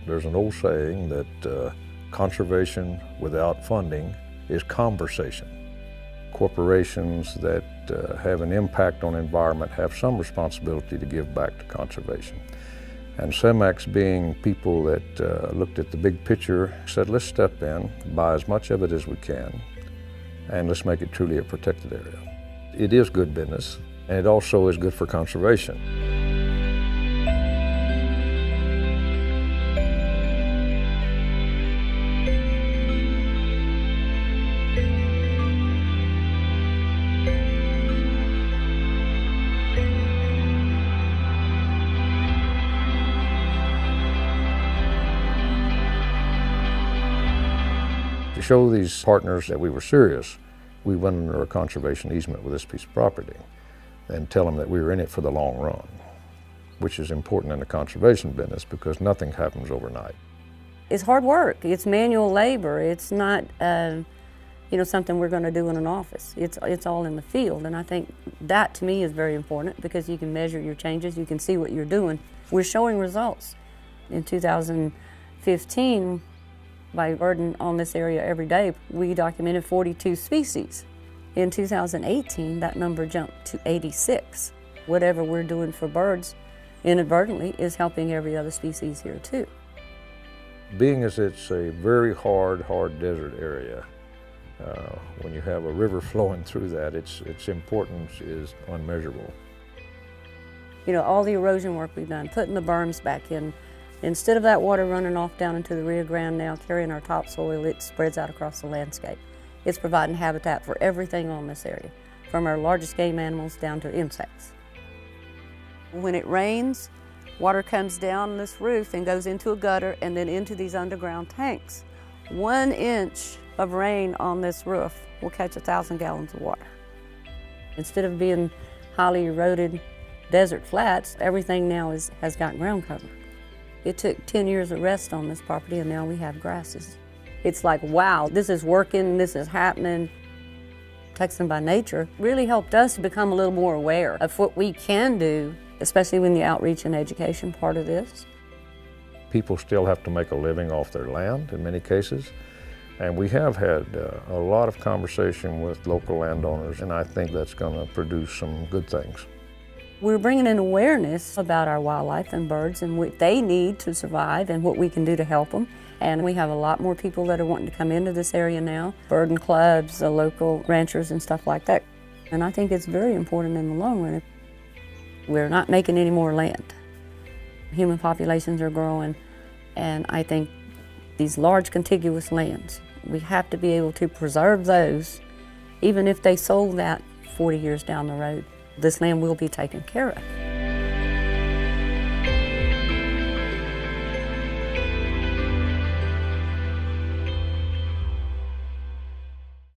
There's an old saying that conservation without funding is conversation. Corporations that have an impact on the environment have some responsibility to give back to conservation. And CEMEX, being people that looked at the big picture, said let's step in, buy as much of it as we can, and let's make it truly a protected area. It is good business, and it also is good for conservation. To show these partners that we were serious, we went under a conservation easement with this piece of property and tell them that we were in it for the long run, which is important in the conservation business because nothing happens overnight. It's hard work. It's manual labor. It's not something we're going to do in an office. It's all in the field, and I think that to me is very important because you can measure your changes, you can see what you're doing. We're showing results. In 2015, by birding on this area every day, we documented 42 species. In 2018, that number jumped to 86. Whatever we're doing for birds inadvertently is helping every other species here too. Being as it's a very hard desert area, when you have a river flowing through that, its importance is unmeasurable. You know, all the erosion work we've done, putting the berms back in, instead of that water running off down into the Rio Grande now, carrying our topsoil, it spreads out across the landscape. It's providing habitat for everything on this area, from our largest game animals down to insects. When it rains, water comes down this roof and goes into a gutter and then into these underground tanks. 1 inch of rain on this roof will catch 1,000 gallons of water. Instead of being highly eroded desert flats, everything now has got ground cover. It took 10 years of rest on this property and now we have grasses. It's like, wow, this is working, this is happening. Texan by Nature really helped us become a little more aware of what we can do, especially in the outreach and education part of this. People still have to make a living off their land in many cases, and we have had a lot of conversation with local landowners, and I think that's going to produce some good things. We're bringing in awareness about our wildlife and birds and what they need to survive and what we can do to help them. And we have a lot more people that are wanting to come into this area now, birding clubs, the local ranchers and stuff like that. And I think it's very important in the long run. We're not making any more land. Human populations are growing, and I think these large contiguous lands, we have to be able to preserve those, even if they sold that 40 years down the road. This land will be taken care of.